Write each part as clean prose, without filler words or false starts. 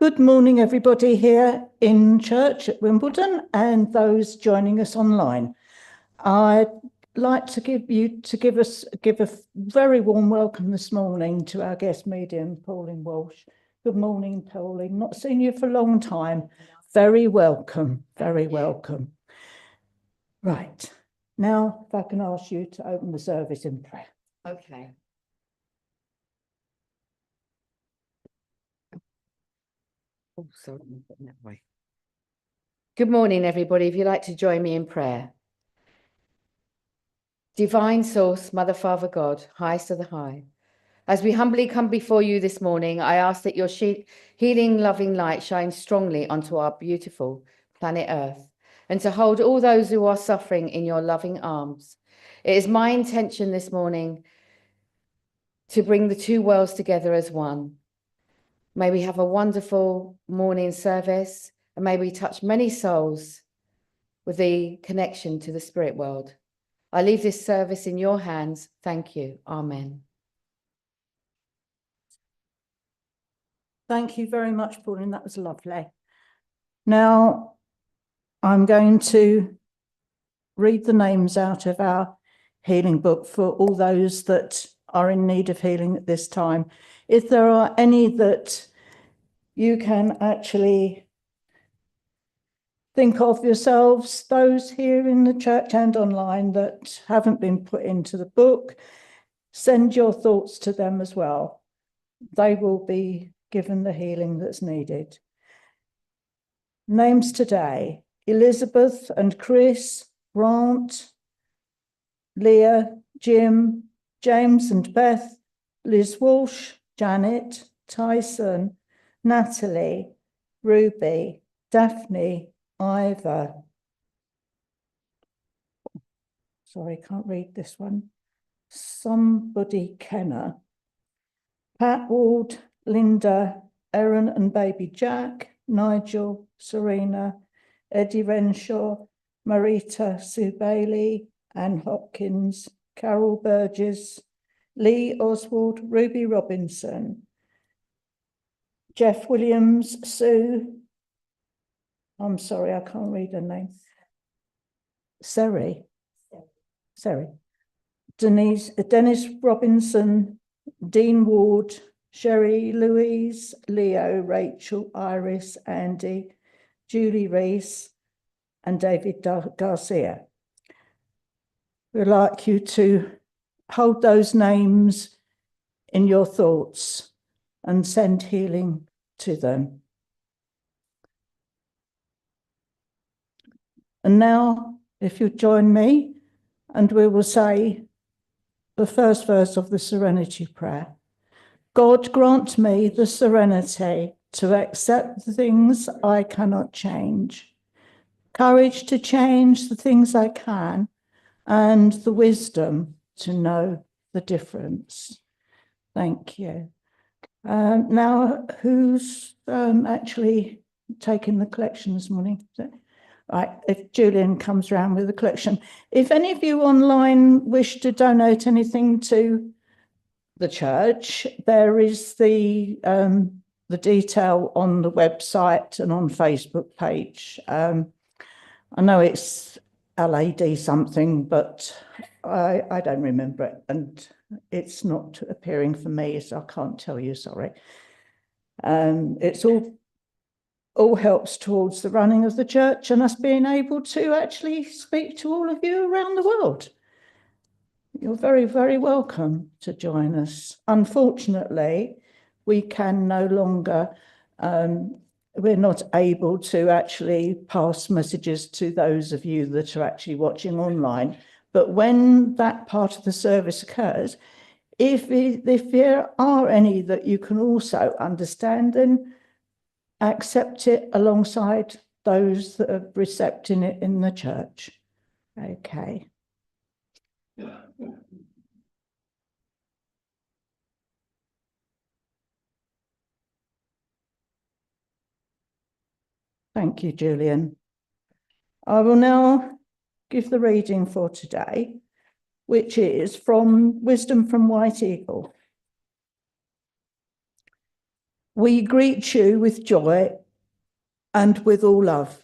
Good morning, everybody here in church at Wimbledon and those joining us online. I'd like to give a very warm welcome this morning to our guest medium, Pauline Walsh. Good morning, Pauline. Not seen you for a long time. Very welcome, very welcome. Right, now if I can ask you to open the service in prayer. Okay. Oh, sorry, I'm putting that way. Good morning, everybody. If you'd like to join me in prayer. Divine Source, Mother, Father, God, highest of the high. As we humbly come before you this morning, I ask that your healing, loving light shines strongly onto our beautiful planet Earth and to hold all those who are suffering in your loving arms. It is my intention this morning to bring the two worlds together as one. May we have a wonderful morning service and may we touch many souls with the connection to the spirit world. I leave this service in your hands. Thank you. Amen. Thank you very much, Pauline. That was lovely. Now, I'm going to read the names out of our healing book for all those that are in need of healing at this time. If there are any that you can actually think of yourselves, those here in the church and online that haven't been put into the book, send your thoughts to them as well. They will be given the healing that's needed. Names today: Elizabeth and Chris, Grant, Leah, Jim, James and Beth, Liz Walsh, Janet, Tyson, Natalie, Ruby, Daphne, Ivor. Sorry, can't read this one. Somebody Kenner. Pat Ward, Linda, Erin and baby Jack, Nigel, Serena, Eddie Renshaw, Marita Sue Bailey, Anne Hopkins, Carol Burgess, Lee Oswald, Ruby Robinson, Jeff Williams, Sue, I'm sorry, I can't read her name, Seri, Dennis Robinson, Dean Ward, Sherry, Louise, Leo, Rachel, Iris, Andy, Julie Reese, and David Garcia. We'd like you to hold those names in your thoughts and send healing to them. And now, if you join me, and we will say the first verse of the Serenity Prayer. God grant me the serenity to accept the things I cannot change, courage to change the things I can, and the wisdom to know the difference. Thank you. Now, who's actually taking the collection this morning? Right, if Julian comes around with the collection. If any of you online wish to donate anything to the church, there is the detail on the website and on Facebook page. I know it's LAD something, but I don't remember it, and it's not appearing for me, so I can't tell you, sorry. It's all helps towards the running of the church and us being able to actually speak to all of you around the world. You're very, very welcome to join us. Unfortunately, we can no longer, we're not able to actually pass messages to those of you that are actually watching online. But when that part of the service occurs, if there are any that you can also understand, then accept it alongside those that are recepting it in the church. Okay. Thank you, Julian. I will now give the reading for today, which is from Wisdom from White Eagle. We greet you with joy and with all love.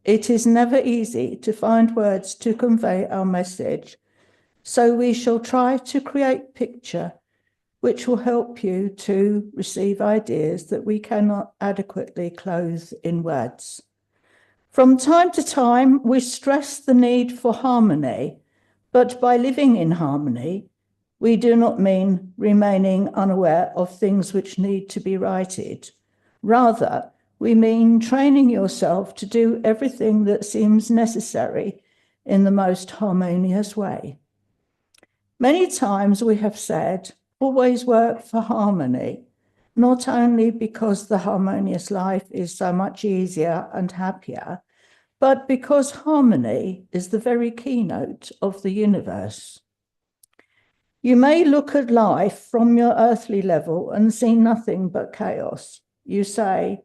It is never easy to find words to convey our message, so we shall try to create picture which will help you to receive ideas that we cannot adequately clothe in words. From time to time, we stress the need for harmony, but by living in harmony, we do not mean remaining unaware of things which need to be righted. Rather, we mean training yourself to do everything that seems necessary in the most harmonious way. Many times we have said, always work for harmony, not only because the harmonious life is so much easier and happier, but because harmony is the very keynote of the universe. You may look at life from your earthly level and see nothing but chaos. You say,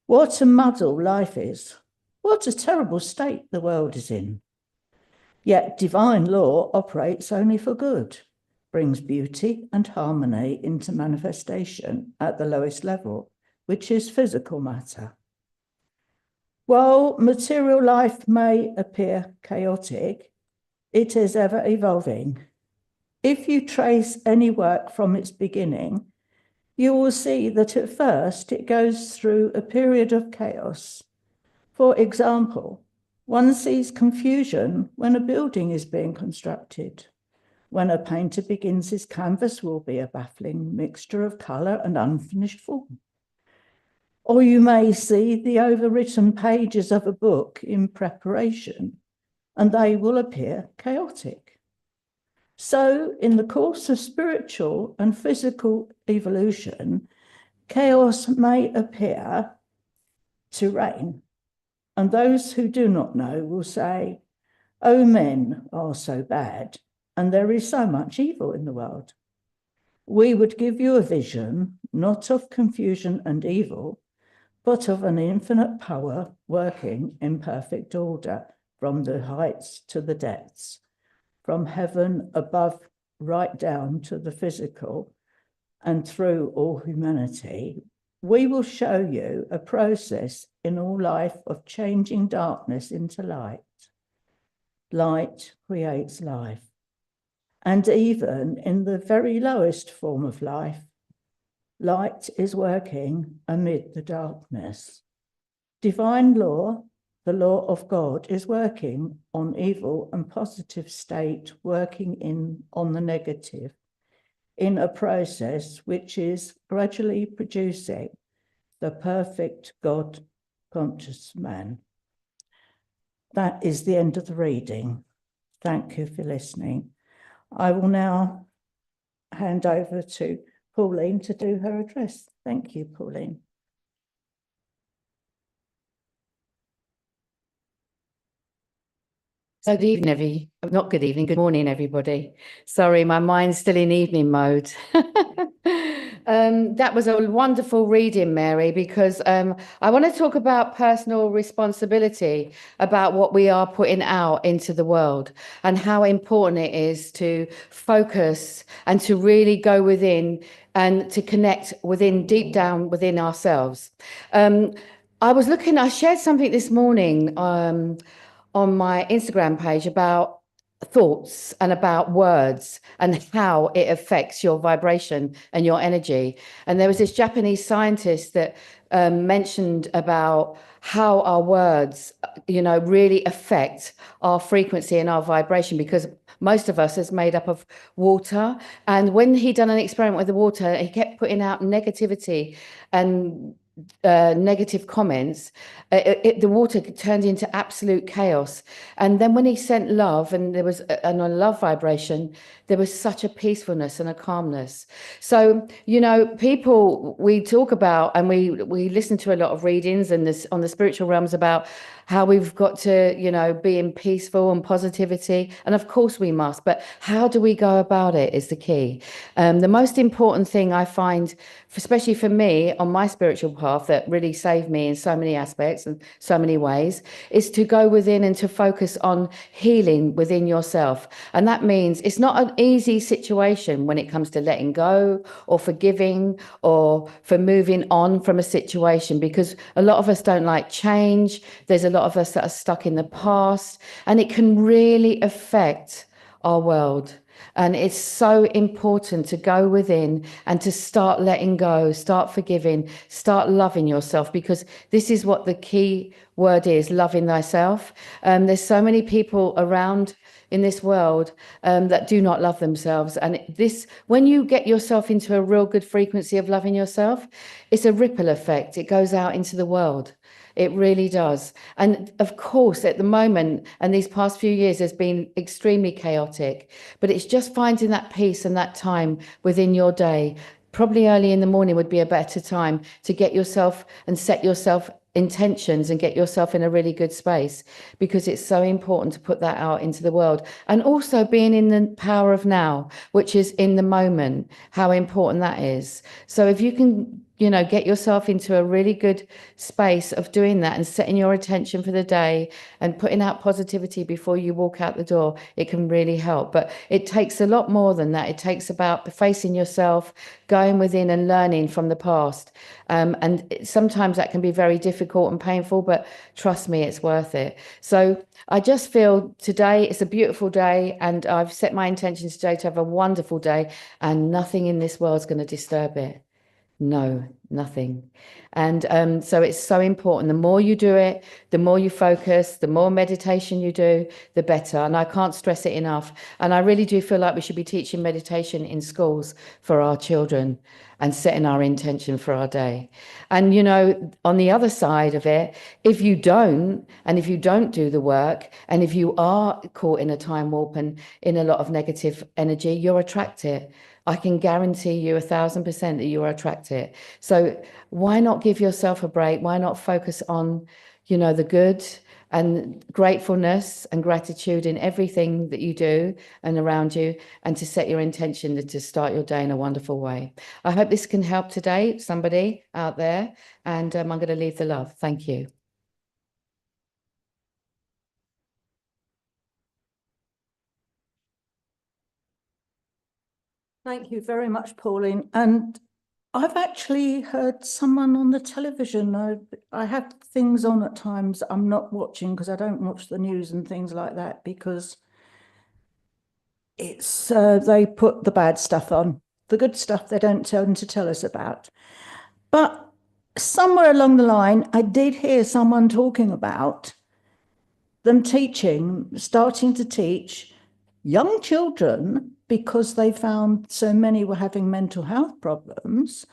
what a muddle life is. What a terrible state the world is in. Yet divine law operates only for good, brings beauty and harmony into manifestation at the lowest level, which is physical matter. While material life may appear chaotic, it is ever evolving. If you trace any work from its beginning, you will see that at first it goes through a period of chaos. For example, one sees confusion when a building is being constructed. When a painter begins his canvas will be a baffling mixture of colour and unfinished form. Or you may see the overwritten pages of a book in preparation, and they will appear chaotic. So, in the course of spiritual and physical evolution, chaos may appear to reign, and those who do not know will say, "Oh, men are so bad, and there is so much evil in the world." We would give you a vision, not of confusion and evil, but of an infinite power working in perfect order from the heights to the depths, from heaven above right down to the physical and through all humanity. We will show you a process in all life of changing darkness into light. Light creates life. And even in the very lowest form of life, light is working amid the darkness. Divine law, the law of God, is working on evil and positive state, working on the negative, in a process which is gradually producing the perfect God-conscious man. That is the end of the reading. Thank you for listening. I will now hand over to Pauline to do her address. Thank you, Pauline. So good evening, not good evening, good morning, everybody. Sorry, my mind's still in evening mode. That was a wonderful reading, Mary, because I want to talk about personal responsibility, about what we are putting out into the world and how important it is to focus and to really go within and to connect within, deep down within ourselves. I shared something this morning on my Instagram page about thoughts and about words and how it affects your vibration and your energy. And there was this Japanese scientist that mentioned about how our words, really affect our frequency and our vibration, because most of us is made up of water. And when he done an experiment with the water, he kept putting out negativity and negative comments. The water turned into absolute chaos. And then when he sent love, and there was a love vibration, there was such a peacefulness and a calmness. So, people, we talk about, and we listen to a lot of readings and this on the spiritual realms about how we've got to, be in peaceful and positivity. And of course we must, but how do we go about it is the key. The most important thing I find, especially for me on my spiritual path, path that really saved me in so many aspects and so many ways, is to go within and to focus on healing within yourself. And that means it's not an easy situation when it comes to letting go or forgiving or for moving on from a situation, because a lot of us don't like change. There's a lot of us that are stuck in the past, and it can really affect our world. And it's so important to go within and to start letting go, start forgiving, start loving yourself, because this is what the key word is, loving thyself. There's so many people around in this world that do not love themselves. And this, when you get yourself into a real good frequency of loving yourself, it's a ripple effect. It goes out into the world. It really does. And of course, at the moment, and these past few years, has been extremely chaotic, but it's just finding that peace and that time within your day. Probably early in the morning would be a better time to get yourself and set yourself intentions and get yourself in a really good space, because it's so important to put that out into the world. And also being in the power of now, which is in the moment, how important that is. So if you can, get yourself into a really good space of doing that and setting your intention for the day and putting out positivity before you walk out the door, it can really help. But it takes a lot more than that. It takes about facing yourself, going within and learning from the past. And sometimes that can be very difficult and painful, but trust me, it's worth it. So I just feel today it's a beautiful day, and I've set my intention today to have a wonderful day, and nothing in this world is going to disturb it. No, nothing. And so it's so important. The more you do it, the more you focus, the more meditation you do, the better. And I can't stress it enough. And I really do feel like we should be teaching meditation in schools for our children and setting our intention for our day. And, on the other side of it, if you don't do the work, and if you are caught in a time warp and in a lot of negative energy, you'll attract it. I can guarantee you 1,000% that you will attract it. So why not give yourself a break? Why not focus on, the good and gratefulness and gratitude in everything that you do and around you, and to set your intention to start your day in a wonderful way. I hope this can help today, somebody out there, and I'm going to leave the love. Thank you. Thank you very much, Pauline. And I've actually heard someone on the television. I have things on at times I'm not watching, because I don't watch the news and things like that, because it's they put the bad stuff on. The good stuff they don't tend to tell us about. But somewhere along the line, I did hear someone talking about them starting to teach young children, because they found so many were having mental health problems.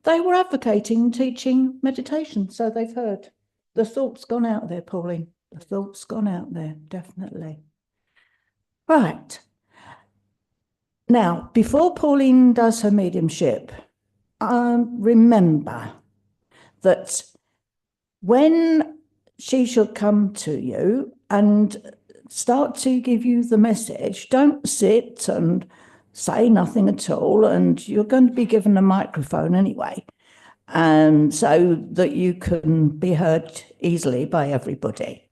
They were advocating teaching meditation. So they've heard. The thought's gone out there, Pauline. The thought's gone out there, definitely. Right. Now, before Pauline does her mediumship, remember that when she should come to you and start to give you the message, don't sit and say nothing at all, and you're going to be given a microphone anyway, and so that you can be heard easily by everybody.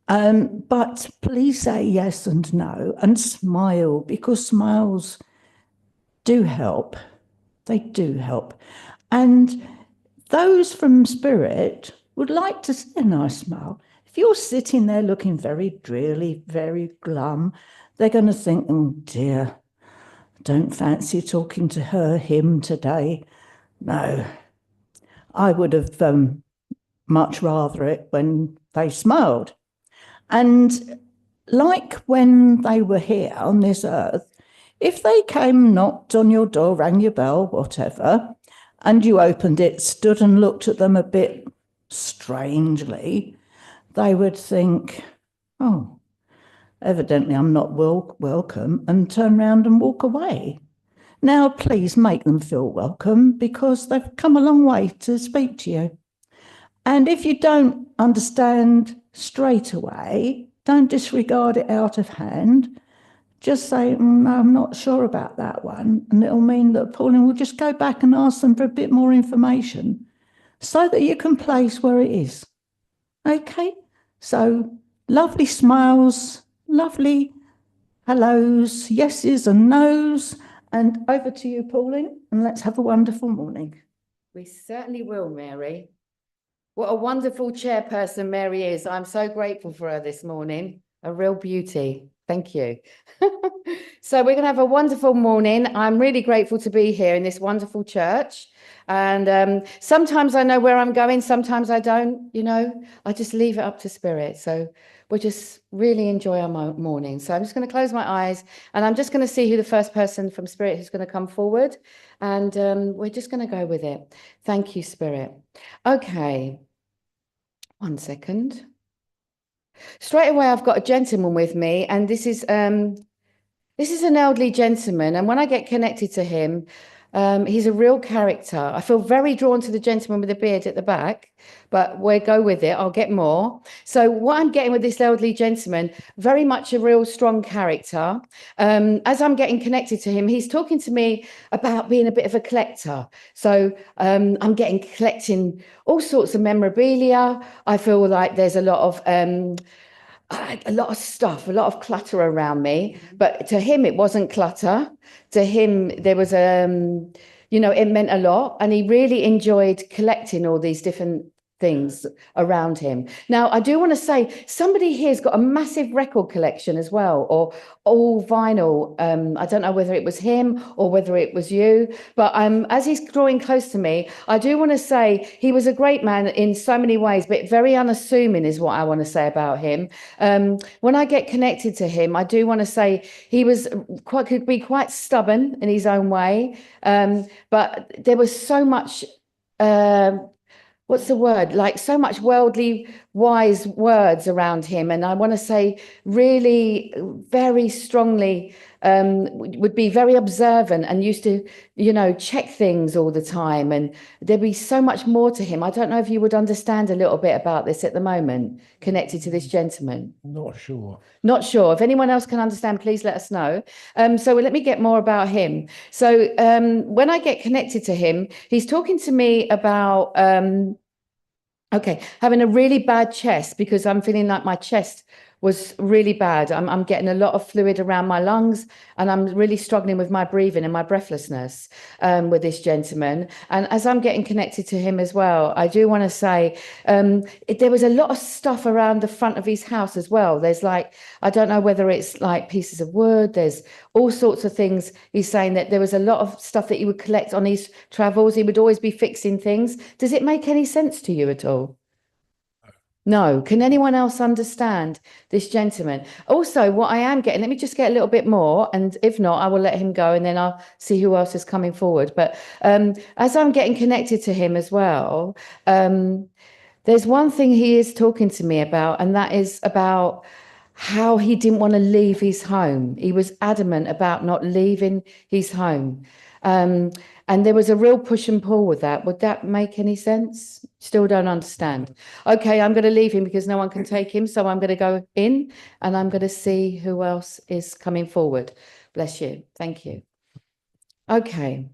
But please say yes and no, and smile, because smiles do help. They do help. And those from spirit would like to see a nice smile. If you're sitting there looking very dreary, very glum, they're going to think, oh dear, don't fancy talking to him today. No, I would have much rather it when they smiled. And like when they were here on this earth, if they came, knocked on your door, rang your bell, whatever, and you opened it, stood and looked at them a bit strangely, they would think, oh, evidently I'm not welcome, and turn around and walk away. Now, please make them feel welcome, because they've come a long way to speak to you. And if you don't understand straight away, don't disregard it out of hand. Just say, I'm not sure about that one. And it'll mean that Pauline will just go back and ask them for a bit more information, so that you can place where it is. Okay, so lovely smiles, lovely hellos, yeses and nos, and over to you, Pauline, and let's have a wonderful morning. We certainly will, Mary. What a wonderful chairperson Mary is. I'm so grateful for her this morning. A real beauty. Thank you. So we're going to have a wonderful morning. I'm really grateful to be here in this wonderful church. And sometimes I know where I'm going, sometimes I don't, I just leave it up to Spirit. So we'll just really enjoy our morning. So I'm just going to close my eyes and I'm just going to see who the first person from Spirit who's going to come forward. And we're just going to go with it. Thank you, Spirit. Okay. 1 second. Straight away, I've got a gentleman with me, and this is an elderly gentleman. And when I get connected to him, he's a real character. I feel very drawn to the gentleman with the beard at the back, but we'll go with it. I'll get more. So what I'm getting with this elderly gentleman, very much a real strong character. As I'm getting connected to him, he's talking to me about being a bit of a collector. So I'm collecting all sorts of memorabilia. I feel like there's a lot of stuff, a lot of clutter around me, but to him, it wasn't clutter. To him, there was, it meant a lot. And he really enjoyed collecting all these different things around him. Now, I do want to say somebody here's got a massive record collection as well, or all vinyl. I don't know whether it was him or whether it was you, but as he's drawing close to me, I do want to say he was a great man in so many ways, but very unassuming is what I want to say about him. When I get connected to him, I do want to say he could be quite stubborn in his own way, but there was so much what's the word? Like so much worldly wise words around him. And I want to say really very strongly would be very observant and used to, check things all the time. And there'd be so much more to him. I don't know if you would understand a little bit about this at the moment, connected to this gentleman. Not sure. Not sure. If anyone else can understand, please let us know. So let me get more about him. So when I get connected to him, he's talking to me about having a really bad chest, because I'm feeling like my chest was really bad. I'm getting a lot of fluid around my lungs, and I'm really struggling with my breathing and my breathlessness with this gentleman. And as I'm getting connected to him as well, I do want to say there was a lot of stuff around the front of his house as well. There's like, I don't know whether it's like pieces of wood, there's all sorts of things. He's saying that there was a lot of stuff that he would collect on his travels. He would always be fixing things. Does it make any sense to you at all? No. Can anyone else understand this gentleman? Also, what I am getting, let me just get a little bit more, and if not, I will let him go and then I'll see who else is coming forward. But as I'm getting connected to him as well, there's one thing he is talking to me about, and that is about how he didn't want to leave his home. He was adamant about not leaving his home. And there was a real push and pull with that. Would that make any sense? Still don't understand. Okay, I'm going to leave him because no one can take him. So I'm going to go in and I'm going to see who else is coming forward. Bless you. Thank you. Okay.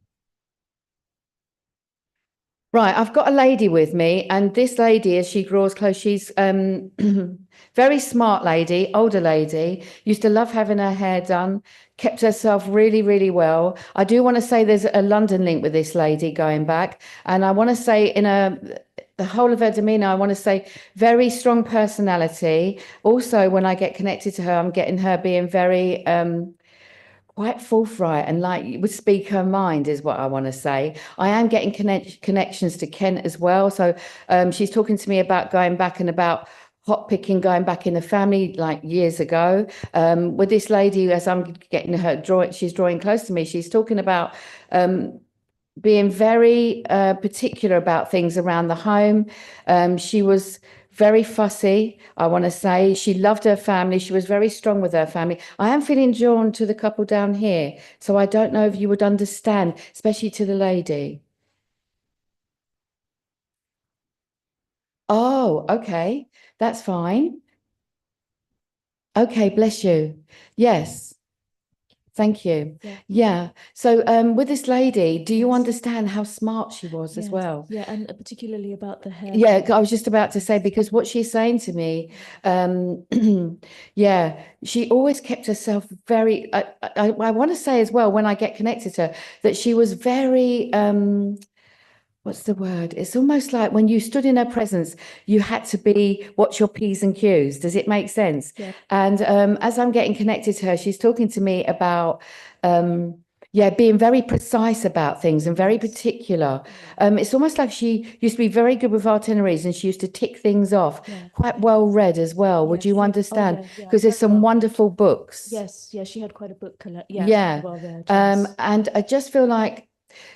Right, I've got a lady with me, and this lady, as she draws close, she's very smart lady, older lady, used to love having her hair done, kept herself really, really well. I do want to say there's a London link with this lady going back, and I want to say the whole of her demeanour, I want to say very strong personality. Also, when I get connected to her, I'm getting her being very quite forthright and like would speak her mind is what I want to say. I am getting connections to Kent as well. So she's talking to me about going back and about hot picking, going back in the family like years ago. With this lady, as I'm getting her she's drawing close to me, she's talking about being very particular about things around the home. She was very fussy, I want to say. She loved her family. She was very strong with her family. I am feeling drawn to the couple down here. So I don't know if you would understand, especially to the lady. Oh, okay. That's fine. Okay, bless you. Yes. Thank you. Yeah. Yeah. So with this lady, do you Yes. understand how smart she was as Yes. well? Yeah, and particularly about the hair. Yeah, I was just about to say, because what she's saying to me, yeah, she always kept herself very, I want to say as well, when I get connected to her, that she was very, what's the word? It's almost like when you stood in her presence, you had to be, what's your P's and Q's? Does it make sense? Yeah. And as I'm getting connected to her, she's talking to me about, yeah, being very precise about things and very particular. It's almost like she used to be very good with itineraries and she used to tick things off. Yeah. Quite well read as well. Would Yeah, you she- oh, understand? yeah, yeah, Because there's very some well. wonderful books. Yes, yeah, she had quite a book collection. Yeah. Well read, And yes. I just feel like,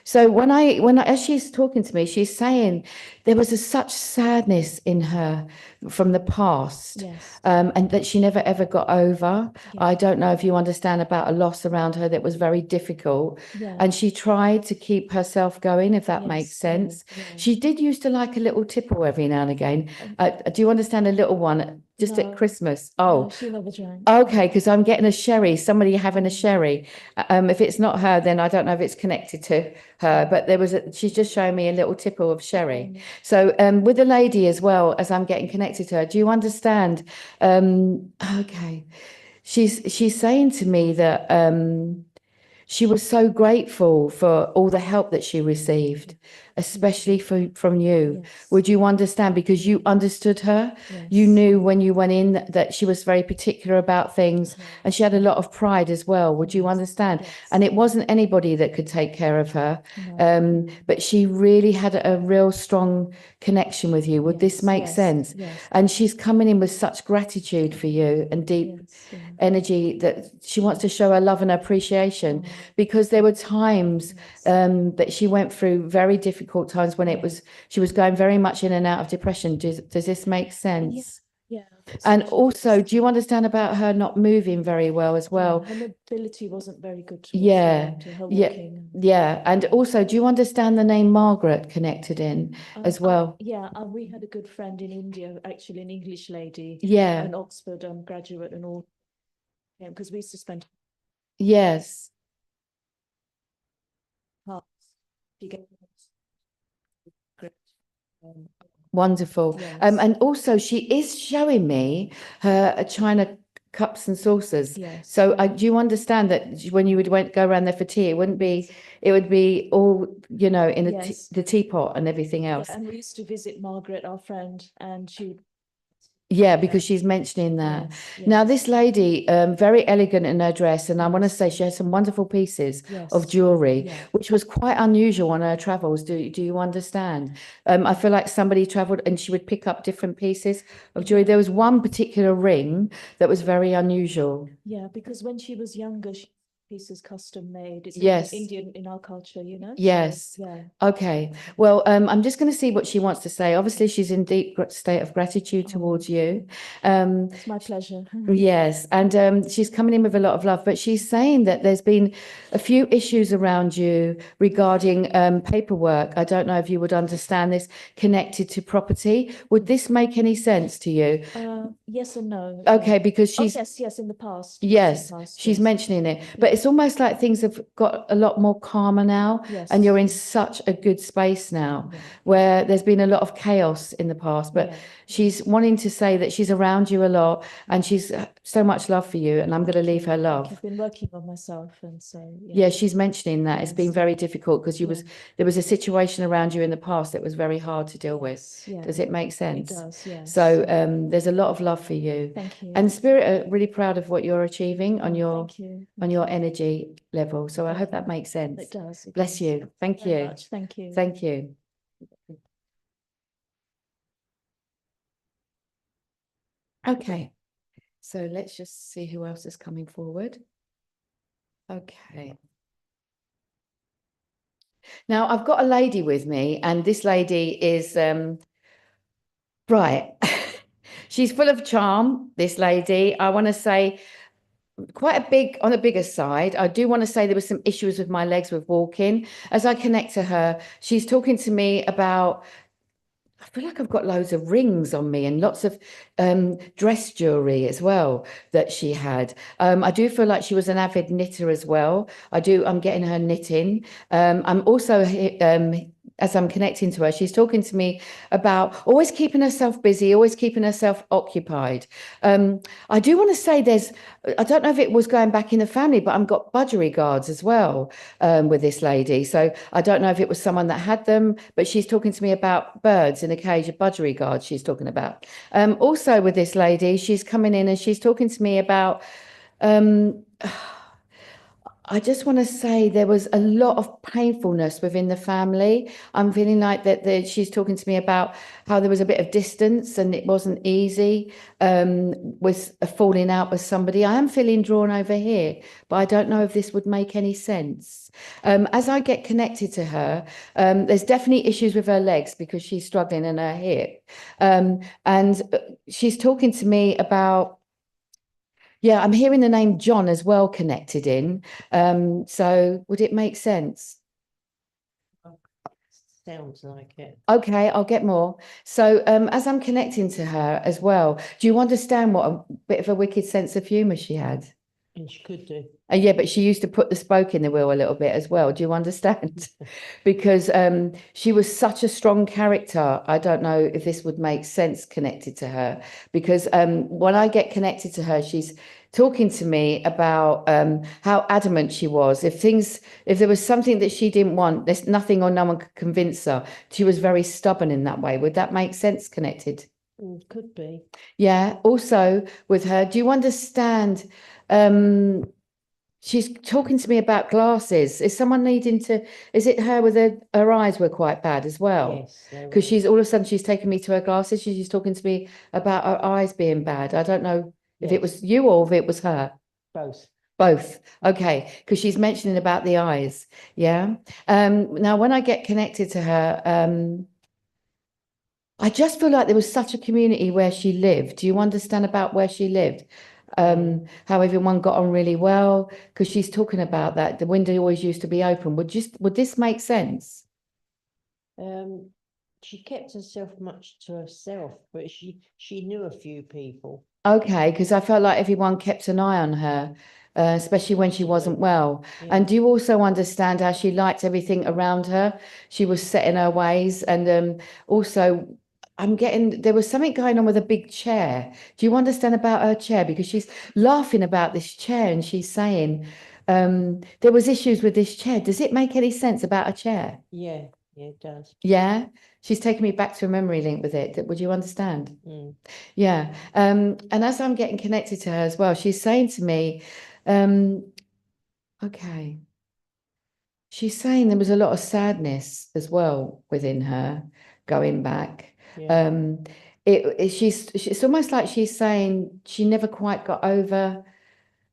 so when as she's talking to me, she's saying there was such sadness in her from the past, Yes. and that she never ever got over. Yeah. I don't know if you understand about a loss around her that was very difficult, Yeah. and she tried to keep herself going, if that makes Yes, sense. yeah. She did used to like a little tipple every now and again. Um, Do you understand a little one just No. at Christmas? No, Oh, she never drank. okay, because I'm getting a sherry, somebody having a sherry. If it's not her, then I don't know if it's connected to her, but she's just showing me a little tipple of sherry. So with the lady as well, as I'm getting connected to her, do you understand? Okay. She's saying to me that she was so grateful for all the help that she received, especially from you. Yes. Would you understand? Because you understood her. You Yes. knew when you went in that she was very particular about things, and she had a lot of pride as well. Would you Yes. understand? Yes. And it wasn't anybody that could take care of her. No. But she really had a real strong connection with you. Would this Yes, make yes, sense? yes. And she's coming in with such gratitude for you and deep Yes, yeah. energy that she wants to show her love and appreciation, Oh. because there were times Yes. that she went through very difficult times when she was going very much in and out of depression. Does this make sense? Yeah. And So she also, was- do you understand about her not moving very well as well? her mobility wasn't very good towards Yeah, the end, her yeah, walking. yeah. And also, do you understand the name Margaret connected in as well? Yeah, we had a good friend in India, actually an English lady, Yeah, an Oxford graduate and all, because we used to spend yes. half. She gave us great, um, Wonderful. Yes. And also she is showing me her china cups and saucers. Yes, So yeah. do you understand that when you would go around there for tea, it would be all, in Yes. the teapot and everything Yeah, else. and we used to visit Margaret, our friend, and she. Yeah, because she's mentioning that. Yes, Now, yes. this lady, very elegant in her dress, and I want to say she has some wonderful pieces of Yes, jewelry, yeah. which was quite unusual on her travels. Do you understand? I feel like somebody traveled and she would pick up different pieces of jewelry. There was one particular ring that was very unusual. Yeah, because when she was younger, she pieces custom made. It's Yes. Indian in our culture, you know? Yes. So, yeah. Okay. Well, I'm just going to see what she wants to say. Obviously, she's in deep state of gratitude towards you. It's my pleasure. Yes, and she's coming in with a lot of love, but she's saying that there's been a few issues around you regarding paperwork. I don't know if you would understand this, connected to property. Would this make any sense to you? Yes and no. Okay, because Oh, she's yes, in the past. yes, in the past, she's yes. mentioning it, but it's almost like things have got a lot more calmer now, Yes. and you're in such a good space now, Yeah. where there's been a lot of chaos in the past, but Yeah. she's wanting to say that she's around you a lot and she's so much love for you, and I'm going to leave her love. I've been working on myself, and so Yeah, she's mentioning that it's been Yes. very difficult because there was a situation around you in the past that was very hard to deal with. Yeah. Does it make It sense? does, yes. So there's a lot of love for you. Thank you. And Spirit are really proud of what you're achieving on Thank you. on your energy level. So I hope that makes sense. It does. It Bless does. you. Thank Very you. much. Thank you. Thank you. Okay. So let's just see who else is coming forward. Okay. Now I've got a lady with me, and this lady is right. She's full of charm, this lady. I want to say quite on the bigger side. I do want to say there were some issues with my legs with walking. As I connect to her, she's talking to me about I feel like I've got loads of rings on me and lots of dress jewelry as well that she had. I do feel like she was an avid knitter as well. I'm getting her knitting. I'm also, as I'm connecting to her, she's talking to me about always keeping herself busy, always keeping herself occupied. I do want to say I don't know if it was going back in the family, but I've got budgerigars as well with this lady. So I don't know if it was someone that had them, but she's talking to me about birds in a cage of budgerigars she's talking about. Also with this lady, she's coming in and she's talking to me about I just want to say there was a lot of painfulness within the family. I'm feeling like that she's talking to me about how there was a bit of distance and it wasn't easy with a falling out with somebody. I am feeling drawn over here, but I don't know if this would make any sense. As I get connected to her, there's definitely issues with her legs because she's struggling in her hip. And she's talking to me about, yeah, I'm hearing the name John as well connected in. So would it make sense? Sounds like it. Okay, I'll get more. So as I'm connecting to her as well, do you understand what a bit of a wicked sense of humour she had? And she could do. Yeah, but she used to put the spoke in the wheel a little bit as well. Do you understand? Because she was such a strong character. I don't know if this would make sense connected to her. Because when I get connected to her, she's talking to me about how adamant she was. If there was something that she didn't want, there's nothing or no one could convince her. She was very stubborn in that way. Would that make sense connected? Could be. Yeah. Also with her, do you understand? She's talking to me about glasses. Is it her with her eyes were quite bad as well? Yes. Because she's all of a sudden she's taken me to her glasses. She's talking to me about her eyes being bad. I don't know if it was you or if it was her. Both. Both. Okay. Because she's mentioning about the eyes. Yeah. Now when I get connected to her, I just feel like there was such a community where she lived. Do you understand about where she lived? How everyone got on really well, because she's talking about that. The window always used to be open. Would this make sense? She kept herself much to herself, but she knew a few people. Okay, because I felt like everyone kept an eye on her, especially when she wasn't well. Yeah. And do you also understand how she liked everything around her? She was set in her ways, and also there was something going on with a big chair. Do you understand about her chair? Because she's laughing about this chair and she's saying there was issues with this chair. Does it make any sense about a chair? Yeah, it does. Yeah, she's taking me back to a memory link with it. Would you understand? Mm. Yeah. And as I'm getting connected to her as well, she's saying to me, okay. She's saying there was a lot of sadness as well within her going back. Yeah. It's almost like she's saying she never quite got over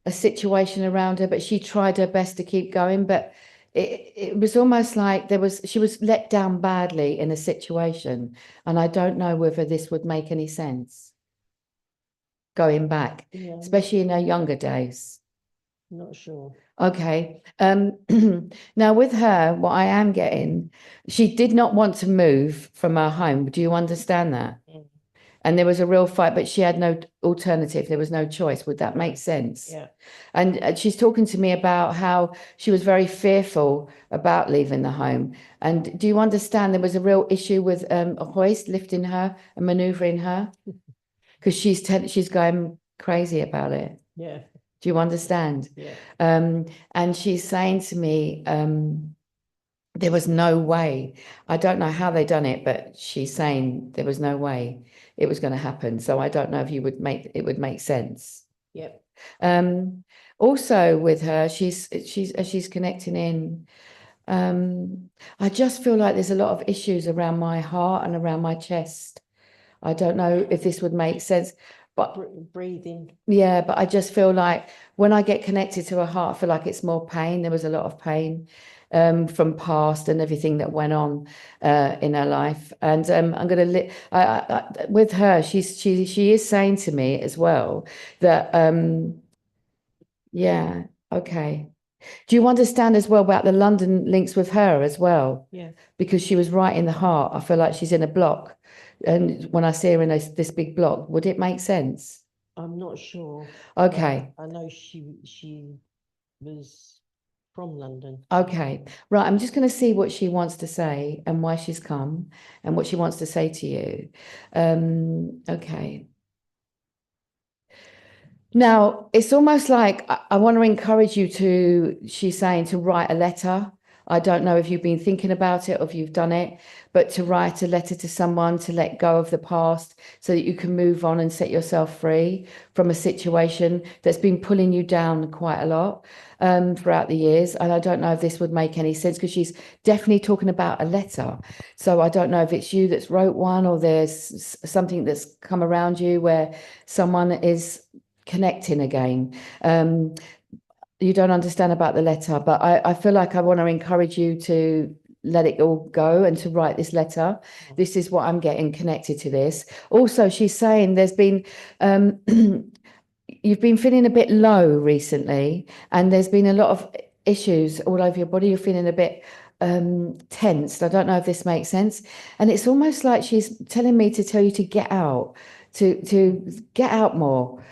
a situation around her, but she tried her best to keep going. But it was almost like she was let down badly in a situation. And I don't know whether this would make any sense going back, Yeah, especially in her younger days. not sure. Okay. Now with her, what I am getting, she did not want to move from her home. Do you understand that? Mm. And there was a real fight, but she had no alternative. There was no choice. Would that make sense? Yeah. And she's talking to me about how she was very fearful about leaving the home. And do you understand there was a real issue with a hoist lifting her and maneuvering her? Because she's going crazy about it. Yeah. Do you understand? Yeah. And she's saying to me, there was no way. I don't know how they done it, but she's saying there was no way it was going to happen. So I don't know if it would make sense. Yep. Also with her, she's connecting in. I just feel like there's a lot of issues around my heart and around my chest. I don't know if this would make sense. But breathing. yeah, but I just feel like when I get connected to her heart, I feel like it's more pain. There was a lot of pain from past and everything that went on in her life. And I'm going to with her. She is saying to me as well that yeah, okay. Do you understand as well about the London links with her as well? Yeah. Because she was right in the heart. I feel like she's in a block. And when I see her in this big block, would it make sense? I'm not sure. but Okay. I know she was from London. Okay. Right. I'm just going to see what she wants to say and why she's come and what she wants to say to you. Okay. Now, it's almost like I want to encourage you to, she's saying, to write a letter. I don't know if you've been thinking about it or if you've done it, but to write a letter to someone to let go of the past so that you can move on and set yourself free from a situation that's been pulling you down quite a lot throughout the years. And I don't know if this would make any sense because she's definitely talking about a letter. So I don't know if it's you that's wrote one or there's something that's come around you where someone is connecting again. You don't understand about the letter, but I feel like I want to encourage you to let it all go and to write this letter. This is what I'm getting connected to this. Also, she's saying there's been, you've been feeling a bit low recently, and there's been a lot of issues all over your body. You're feeling a bit tensed. I don't know if this makes sense. And it's almost like she's telling me to tell you to get out, to get out more.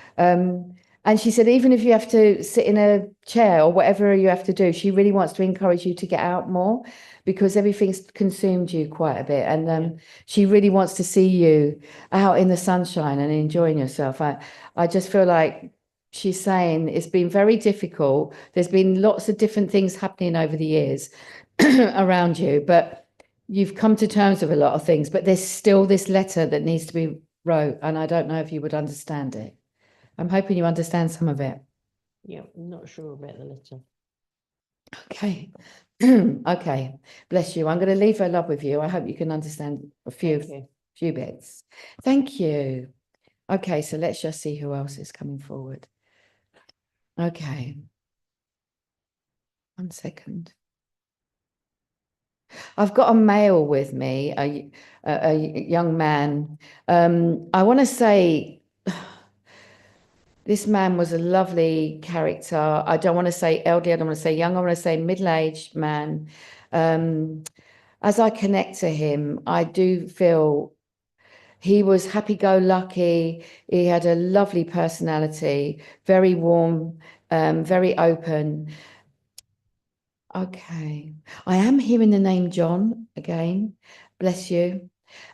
And she said, even if you have to sit in a chair or whatever you have to do, she really wants to encourage you to get out more because everything's consumed you quite a bit. And she really wants to see you out in the sunshine and enjoying yourself. I just feel like she's saying it's been very difficult. There's been lots of different things happening over the years around you, but you've come to terms with a lot of things, but there's still this letter that needs to be wrote. And I don't know if you would understand it. I'm hoping you understand some of it. Yeah, I'm not sure about the letter. Okay. Okay. Bless you. I'm going to leave her love with you. I hope you can understand a few bits. Thank you. Okay, so let's just see who else is coming forward. Okay. 1 second. I've got a male with me, a young man. I want to say this man was a lovely character. I don't want to say elderly, I don't want to say young, I want to say middle-aged man. As I connect to him, I do feel he was happy-go-lucky. He had a lovely personality, very warm, very open. Okay. I am hearing the name John again. Bless you.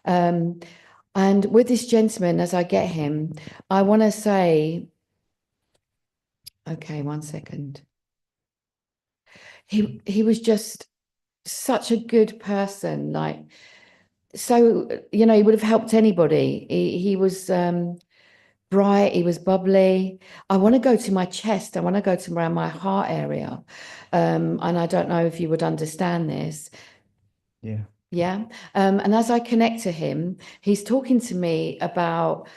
And with this gentleman, as I get him, I want to say, okay, 1 second. He was just such a good person, like, so, you know, he would have helped anybody. He was bright, he was bubbly. I want to go to my chest, I want to go to around my heart area. And I don't know if you would understand this. Yeah. Yeah. And as I connect to him, he's talking to me about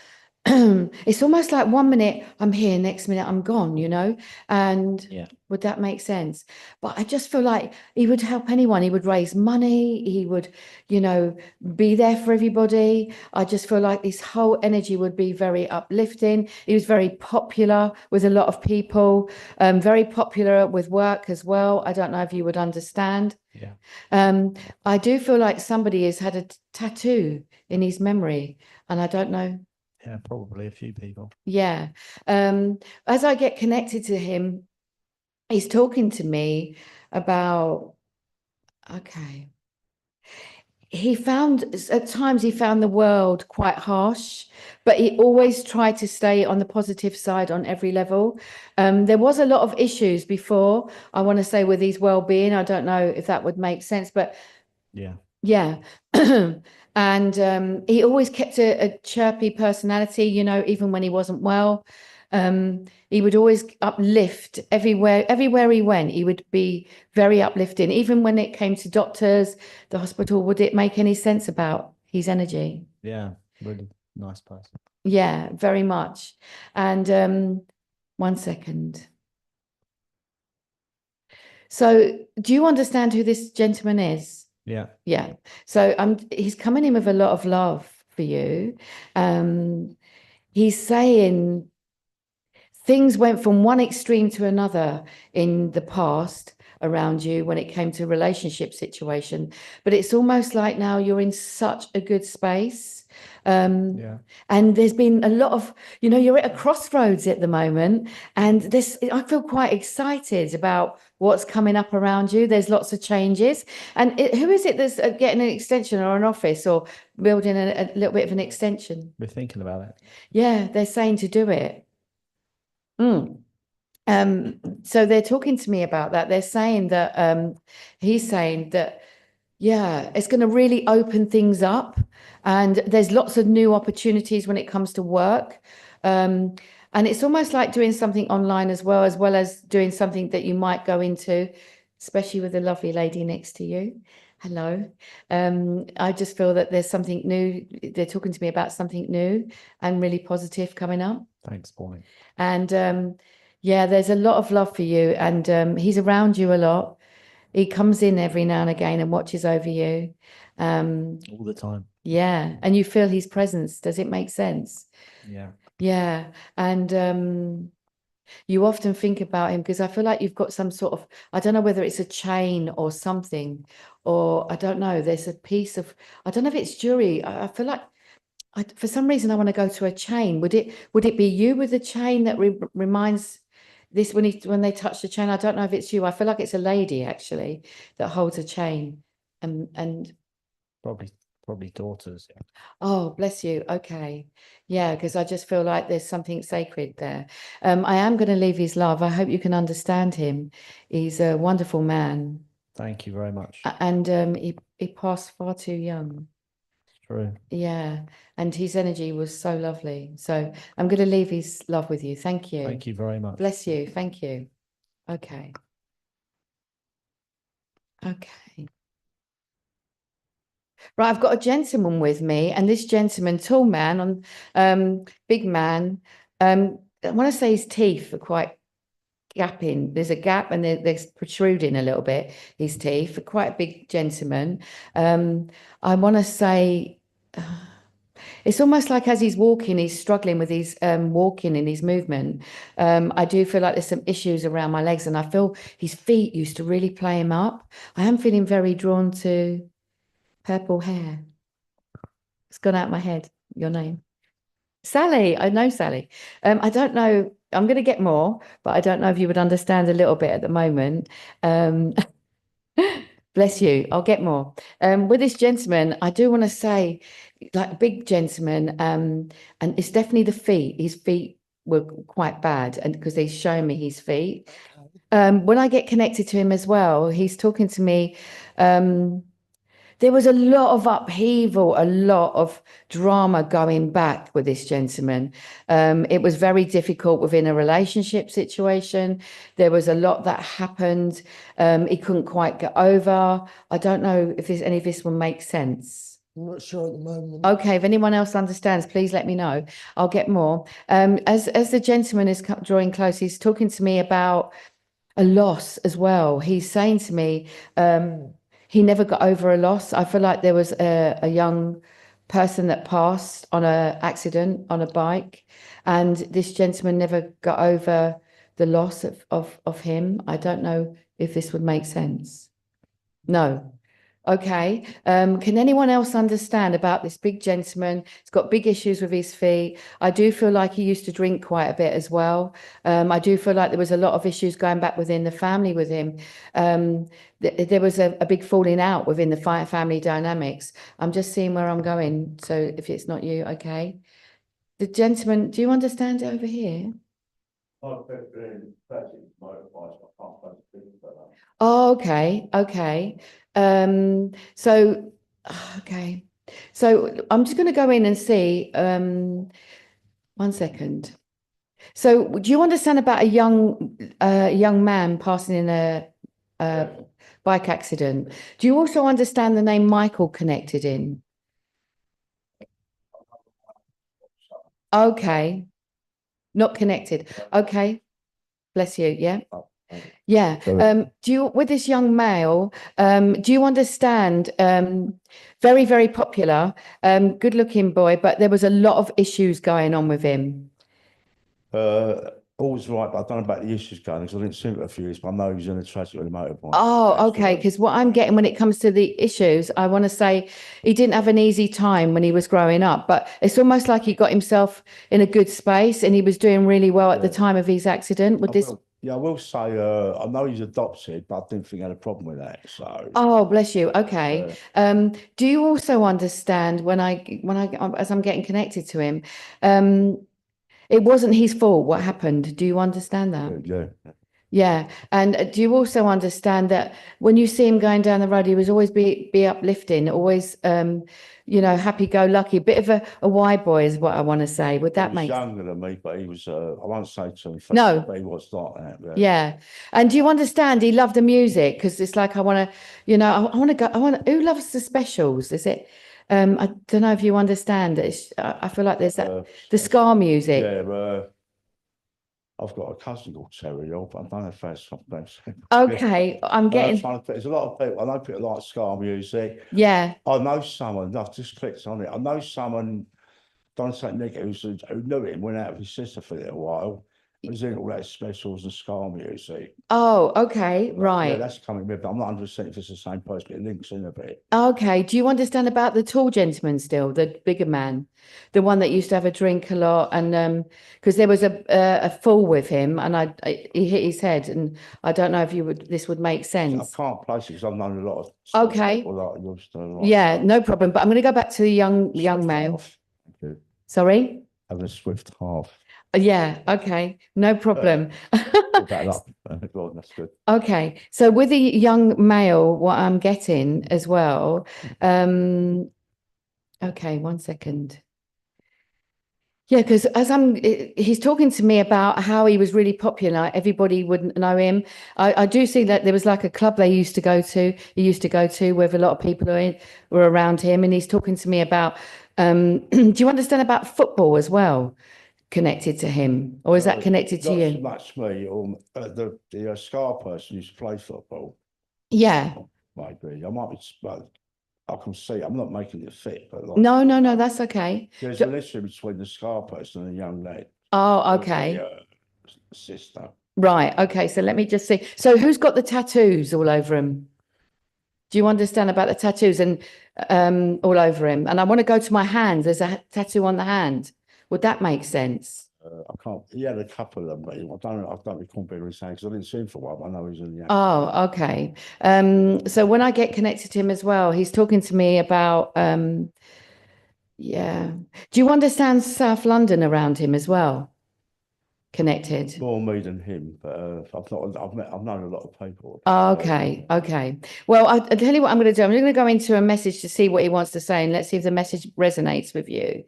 it's almost like 1 minute I'm here, next minute I'm gone, you know? And Yeah. would that make sense? But I just feel like he would help anyone. He would raise money. He would, you know, be there for everybody. I just feel like this whole energy would be very uplifting. He was very popular with a lot of people, very popular with work as well. I don't know if you would understand. Yeah. I do feel like somebody has had a tattoo in his memory, and I don't know. Yeah, probably a few people. Yeah. As I get connected to him, he's talking to me about, okay. At times he found the world quite harsh, but he always tried to stay on the positive side on every level. There was a lot of issues before, I want to say, with his well-being. I don't know if that would make sense, but Yeah. yeah. And he always kept a chirpy personality, you know, even when he wasn't well. He would always uplift everywhere he went. He would be very uplifting. Even when it came to doctors, the hospital, would it make any sense about his energy? Yeah. Really nice person. Yeah, very much. And 1 second. So do you understand who this gentleman is? Yeah. Yeah. So he's coming in with a lot of love for you. He's saying things went from one extreme to another in the past around you when it came to relationship situation, but it's almost like now you're in such a good space. Yeah. And there's been a lot of, you're at a crossroads at the moment, and I feel quite excited about what's coming up around you. There's lots of changes. And who is it that's getting an extension or an office or building a little bit of an extension? We're thinking about it. Yeah, they're saying to do it. So they're talking to me about that. They're saying that he's saying that, yeah, it's going to really open things up, and there's lots of new opportunities when it comes to work. And it's almost like doing something online as well as doing something that you might go into, especially with the lovely lady next to you. Hello. I just feel that there's something new. They're talking to me about something new and really positive coming up. Thanks, Pauline. And yeah, there's a lot of love for you, and he's around you a lot. He comes in every now and again and watches over you. All the time. Yeah, and you feel his presence. Does it make sense? Yeah. Yeah, and you often think about him because I feel like you've got some sort of, I don't know whether it's a chain or something, or I don't know, there's a piece of, I don't know if it's jewelry. I feel like for some reason I want to go to a chain. Would it be you with the chain that reminds this when they touch the chain? I don't know if it's you. I feel like it's a lady actually that holds a chain, and Probably daughters. Yeah. oh, bless you. Okay. Yeah, because I just feel like there's something sacred there. I am going to leave his love. I hope you can understand him. He's a wonderful man. Thank you very much. And he passed far too young. It's true. Yeah. And his energy was so lovely. So I'm going to leave his love with you. Thank you. Thank you very much. Bless you. Thank you. Okay. Okay. Right, I've got a gentleman with me, and this gentleman, tall man, big man. I want to say his teeth are quite gapping. There's a gap, and they're protruding a little bit. His teeth, quite a big gentleman. I want to say. It's almost like as he's walking, he's struggling with his walking and his movement. I do feel like there's some issues around my legs, and I feel his feet used to really play him up. I am feeling very drawn to purple hair. It's gone out of my head. Your name? Sally. I know Sally. I don't know. I'm going to get more, but I don't know if you would understand a little bit at the moment. Bless you. I'll get more. With this gentleman, I do want to say, like big gentleman, and it's definitely the feet. His feet were quite bad, and because he's showing me his feet. When I get connected to him as well, he's talking to me. There was a lot of upheaval, a lot of drama going back with this gentleman. It was very difficult within a relationship situation. There was a lot that happened. He couldn't quite get over. I don't know if any of this will make sense. I'm not sure at the moment. Okay, if anyone else understands, please let me know. I'll get more. As the gentleman is drawing close, he's talking to me about a loss as well. He's saying to me, he never got over a loss. I feel like there was a young person that passed on an accident on a bike, and this gentleman never got over the loss of him. I don't know if this would make sense. No. Okay. Can anyone else understand about this big gentleman? He's got big issues with his feet. I do feel like he used to drink quite a bit as well. I do feel like there was a lot of issues going back within the family with him. There was a big falling out within the family dynamics. I'm just seeing where I'm going. So if it's not you, okay. The gentleman, do you understand it over here? Oh, okay, okay. So, okay. So I'm just going to go in and see. 1 second. So, do you understand about a young man passing in a bike accident? Do you also understand the name Michael connected in? Okay. Not connected. Okay. Bless you. Yeah. Yeah. Do you, with this young male, do you understand, very, very popular, good looking boy, but there was a lot of issues going on with him. all's right, but I don't know about the issues going, because I didn't see him for a few years, but I know he was in a tragedy on a motorbike. Oh, okay. accident. Because what I'm getting when it comes to the issues, I want to say he didn't have an easy time when he was growing up, but it's almost like he got himself in a good space and he was doing really well at the Yeah. time of his accident. Would this? Yeah, I will say, I know he's adopted, but I didn't think he had a problem with that, so. Oh, bless you. Okay. Do you also understand when as I'm getting connected to him, it wasn't his fault what happened. Do you understand that? Yeah. Yeah. And do you also understand that when you see him going down the road, he was always be uplifting, always, happy go lucky, bit of a Y boy is what I want to say. Would that He was make younger than me, but he was, I won't say to him, No. but he was like that. Yeah. And do you understand he loved the music? Because it's like I want to, I want to go. Who loves the specials? Is it? I don't know if you understand it. I feel like there's that the ska music. Yeah, I've got a cousin called Terry, but I don't know if that's something. Okay, I'm getting. There's a lot of people. I know people like ska music. Yeah. I know someone. I've just clicked on it. I know someone. Don't say negative. Who knew him? Went out with his sister for a little while. He was in all that specials and ska music. Oh, okay, Yeah, right. that's coming with. I'm not 100% if it's the same person. It links in a bit. Okay. Do you understand about the tall gentleman still, the bigger man, the one that used to have a drink a lot, and because there was a fall with him, and he hit his head, and I don't know if this would make I sense. can't place it because I've known a lot of Okay. people like yours. Yeah, no problem. But I'm going to go back to the young male. Thank you. Sorry. Having a swift half. Yeah. Okay. No problem. Put that up. God, that's good. Okay. So with the young male, what I'm getting as well. Okay, 1 second. Yeah, because he's talking to me about how he was really popular. Everybody would know him. I do see that there was like a club he used to go to with a lot of people were around him. And he's talking to me about, do you understand about football as well? Connected to him, or is that connected to Not you? so much me, or the Scar person used to play football. Yeah. Might be. I might be, but I can see. I'm not making it fit, but like, No, that's okay. there's an issue between the Scar person and the young lad. Oh, okay. The sister. Right. Okay. So let me just see. So who's got the tattoos all over him? Do you understand about the tattoos and all over him? And I want to go to my hands. There's a tattoo on the hand. Would that make sense? I can't. He had a couple of them, but I don't recall being saying because I didn't see him for a while. But I know he's in the. Oh, okay. So when I get connected to him as well, he's talking to me about. Yeah. Do you understand South London around him as well? Connected. More me than him, but I've known a lot of people. Oh, okay. Well, I'll tell you what I'm going to do. I'm going to go into a message to see what he wants to say, and let's see if the message resonates with you.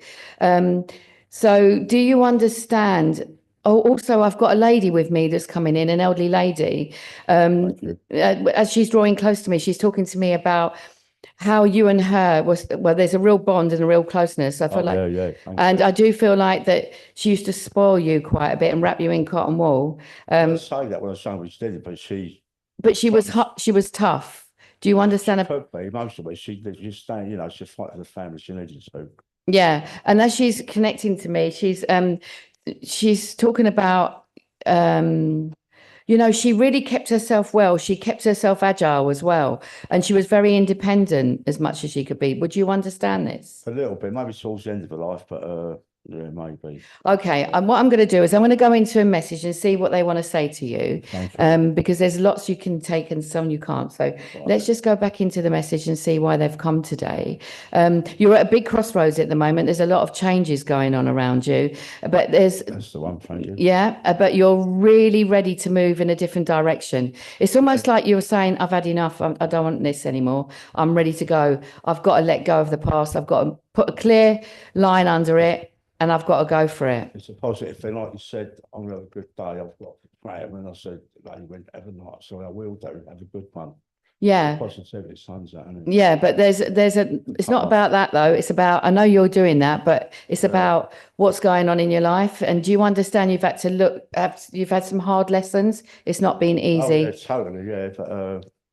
So do you understand? Oh, also, I've got a lady with me that's coming in, an elderly lady. As she's drawing close to me, she's talking to me about how you and her there's a real bond and a real closeness. I feel and I do feel like that she used to spoil you quite a bit and wrap you in cotton wool. I say that when I was saying we did it, but she was tough. Do you understand? Could be most of it. She's staying, she fight for the family. She needed to. Yeah, and as she's connecting to me, she's talking about she really kept herself well. She kept herself agile as well. And she was very independent as much as she could be. Would you understand this? A little bit, maybe towards the end of her life, but yeah, maybe. Okay, and what I'm going to do is I'm going to go into a message and see what they want to say to you. Because there's lots you can take and some you can't. So let's just go back into the message and see why they've come today. You're at a big crossroads at the moment. There's a lot of changes going on around you, but that's the one, thank you. Yeah, but you're really ready to move in a different direction. It's almost like you're saying, I've had enough. I don't want this anymore. I'm ready to go. I've got to let go of the past. I've got to put a clear line under it. And I've got to go for it. It's a positive thing. Like you said, I'm going to have a good day. I've got to pray. And I said, they went have a night. So I will do. Have a good one. Yeah. Positivity, sun's out, isn't it? Yeah, but it's not about that though. It's about, I know you're doing that, but it's about what's going on in your life. And do you understand you've had to you've had some hard lessons? It's not been easy. Oh, yeah, totally, yeah.